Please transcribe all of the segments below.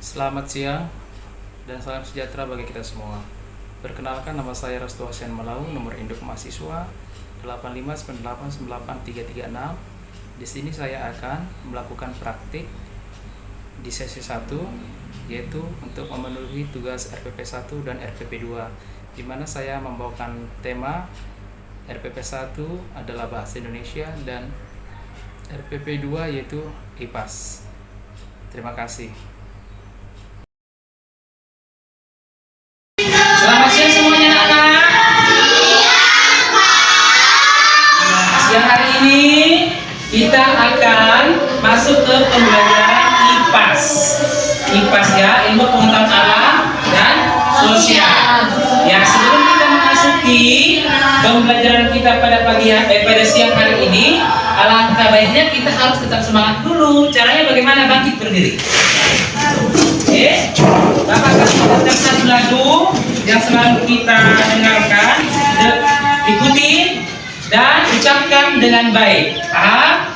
Selamat siang dan salam sejahtera bagi kita semua. Perkenalkan, nama saya Restu Hasian Malaung, nomor induk mahasiswa 859898336. Di sini saya akan melakukan praktik di sesi 1, yaitu untuk memenuhi tugas RPP 1 dan RPP 2, di mana saya membawakan tema RPP 1 adalah Bahasa Indonesia dan RPP 2 yaitu IPAS. Terima kasih. Selamat siang semuanya anak-anak. Siang hari ini kita akan masuk ke pembelajaran IPAS. IPAS ya, ilmu pengetahuan alam dan sosial. Ya, sebelum kita memasuki pembelajaran kita pada siang hari ini, alangkah baiknya kita harus tetap semangat dulu. Caranya bagaimana? Bangkit berdiri. Oke, Bapak kasih tentang satu lagu yang selalu kita dengarkan, ikuti dan ucapkan dengan baik. Paham?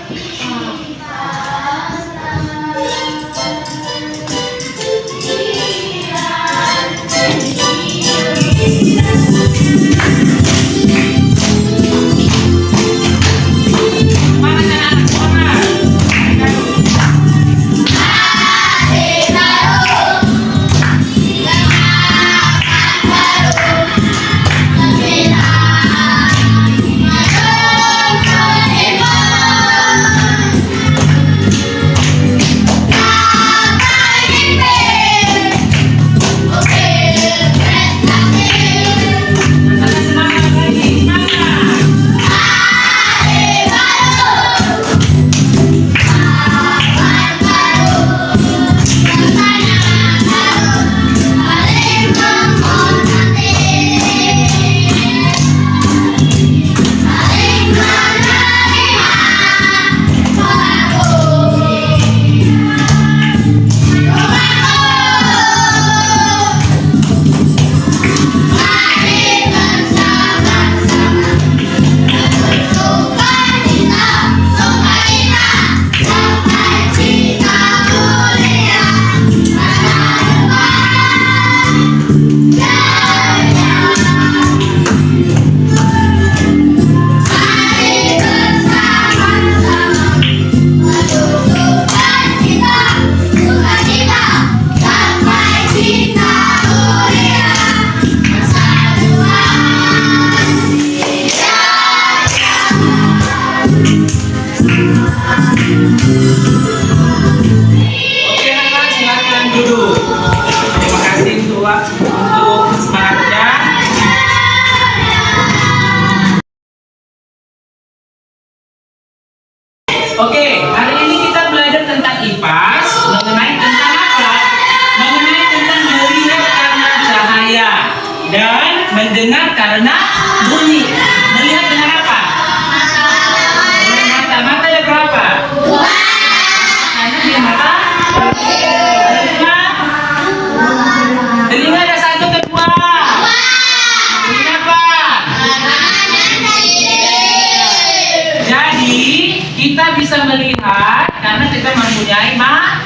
Oke, hari ini kita belajar tentang IPAS, mengenai tentang apa? Mengenai tentang melihat karena cahaya dan mendengar karena bunyi. Melihat dengan apa? Dengan mata. Mata ada berapa? Dua. Karena dia mata. Telinga. Telinga ada satu ke dua. Telinga apa? Jadi kita bisa melihat karena kita mempunyai mata.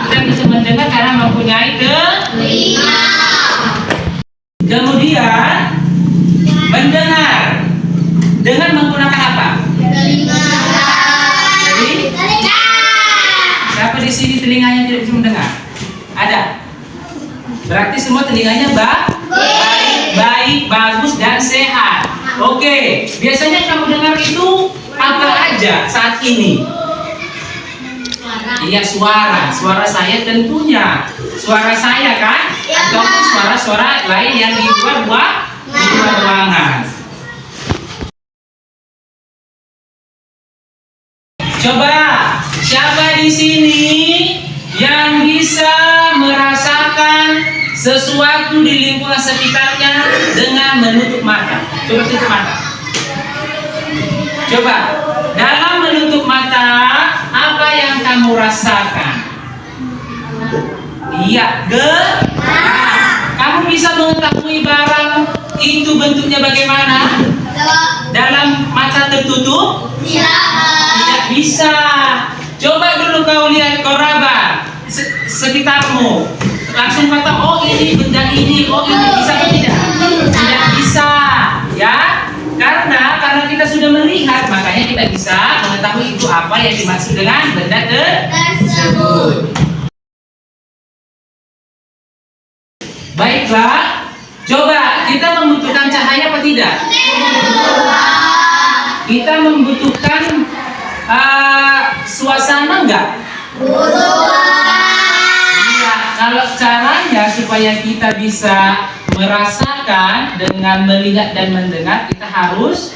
Kita bisa mendengar karena mempunyai telinga. Kemudian mendengar dengan menggunakan apa? Telinga. Jadi, siapa di sini telinganya tidak bisa mendengar? Ada. Berarti semua telinganya baik, bagus dan sehat. Oke, biasanya kamu dengar itu apa aja saat ini? Iya, suara saya tentunya, suara saya kan, ataupun suara-suara lain yang di luar ruangan. Coba, siapa di sini yang bisa merasakan sesuatu di lingkungan sekitarnya dengan menutup mata? Coba tutup mata. Coba, dalam menutup mata, apa yang kamu rasakan? Iya, kamu bisa mengetahui barang itu bentuknya bagaimana? Dalam mata tertutup? Tidak bisa. Coba dulu kau lihat koraba. sekitarmu. Langsung kata, oh ini benda ini, oh ini bisa atau tidak? Tidak bisa, ya. Karena kita sudah melihat, makanya kita bisa mengetahui itu apa yang dimaksud dengan benda tersebut. Baiklah, coba kita membutuhkan cahaya apa tidak? Kita membutuhkan suasana enggak? Iya, kalau caranya supaya kita bisa merasakan dengan melihat dan mendengar, kita harus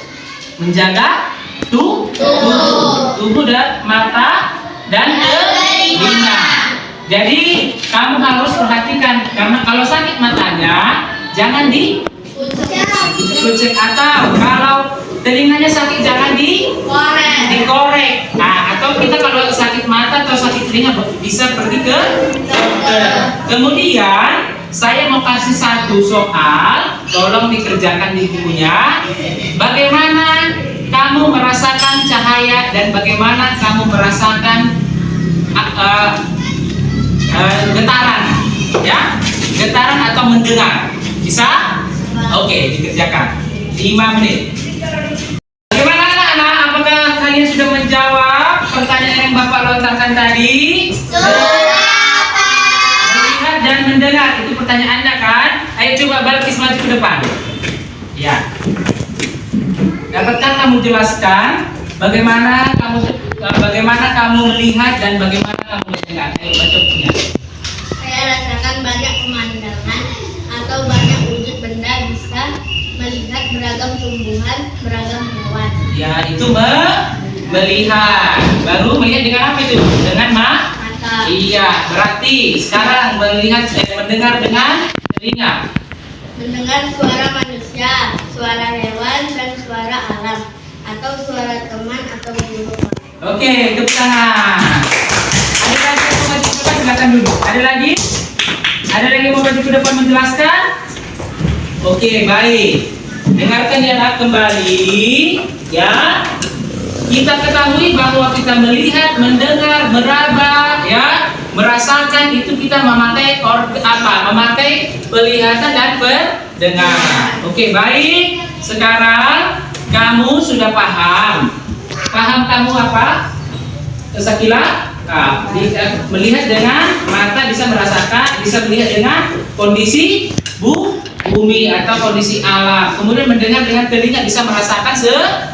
menjaga tubuh dan mata dan telinga. Jadi kamu harus perhatikan, karena kalau sakit matanya jangan dikucek, atau kalau telinganya sakit jangan dikorek. Nah, atau kita kalau sakit mata atau sakit telinga bisa pergi ke dokter. Kemudian saya mau kasih satu soal, tolong dikerjakan di bukunya. Bagaimana kamu merasakan cahaya dan bagaimana kamu merasakan getaran, ya, getaran atau mendengar, bisa? Oke, dikerjakan 5 menit. Bagaimana anak-anak? Apakah kalian sudah menjawab pertanyaan yang Bapak lontarkan tadi? Melihat dan mendengar, itu pertanyaan Anda kan? Ayo coba Balkis maju ke depan. Ya. Dapatkah kamu jelaskan bagaimana kamu melihat dan bagaimana kamu mendengar? Ayo baca bukunya. Saya rasakan banyak pemandangan atau banyak wujud benda, bisa melihat beragam tumbuhan, beragam hewan. Ya, itu melihat. Baru melihat dengan apa itu? Dengan Mata. Iya, berarti sekarang mendengar dengan telinga. Mendengar suara manusia, suara hewan, dan suara alam, atau suara teman atau burung. Oke, tepuk tangan. Ada lagi yang mau maju ke depan? Silakan dulu. Ada lagi? Ada lagi yang mau maju ke depan menjelaskan? Oke, baik. Dengarkan ya nak kembali, ya. Kita ketahui bahwa kita melihat, mendengar, meraba, ya, merasakan itu kita memakai memakai penglihatan dan pendengaran. Oke, baik. Sekarang kamu sudah paham. Paham kamu apa? Sakila? Nah, melihat dengan mata bisa merasakan, bisa melihat dengan kondisi bumi atau kondisi alam. Kemudian mendengar dengan telinga bisa merasakan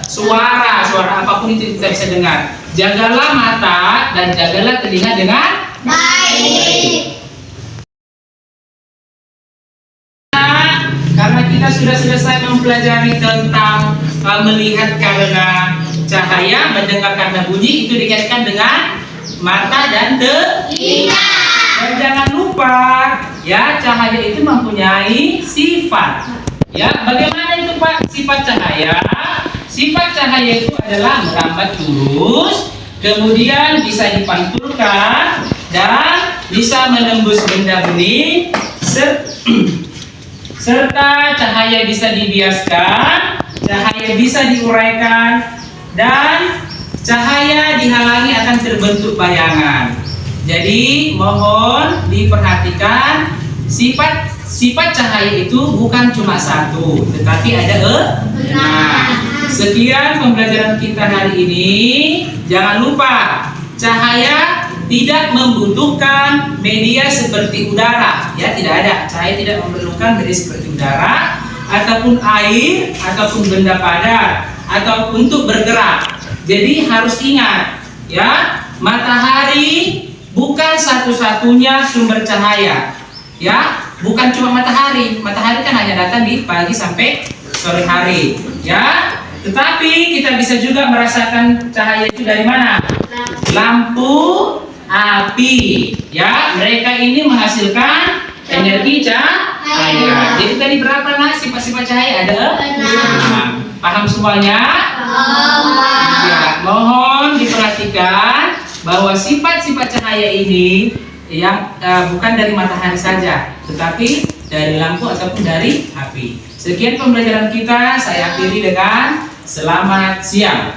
suara apapun itu kita bisa dengar. Jagalah mata dan jagalah telinga dengan Baik. Karena kita sudah selesai mempelajari tentang melihat karena cahaya, mendengar karena bunyi, itu dikaitkan dengan mata dan telinga. Dan jangan lupa, ya, cahaya itu mempunyai sifat. Ya, bagaimana itu Pak sifat cahaya? Sifat cahaya itu adalah merambat lurus, kemudian bisa dipantulkan dan bisa menembus benda bening, serta cahaya bisa dibiaskan, cahaya bisa diuraikan, dan cahaya dihalangi akan terbentuk bayangan. Jadi mohon diperhatikan, sifat cahaya itu bukan cuma satu, tetapi ada sekian pembelajaran kita hari ini. Jangan lupa, cahaya tidak membutuhkan media seperti udara, ya, tidak ada. Cahaya tidak memerlukan media seperti udara ataupun air ataupun benda padat atau untuk bergerak. Jadi harus ingat, ya, matahari bukan satu-satunya sumber cahaya, ya, bukan cuma matahari. Matahari kan hanya datang di pagi sampai sore hari, ya. Tetapi kita bisa juga merasakan cahaya itu dari mana? Lampu api, ya. Mereka ini menghasilkan energi cahaya. Jadi tadi berapa nak sifat-sifat cahaya? Ada 6. Paham semuanya? Ya, mohon diperhatikan bahwa sifat-sifat cahaya ini yang bukan dari matahari saja, tetapi dari lampu ataupun dari api. Sekian pembelajaran kita, saya akhiri dengan selamat siang.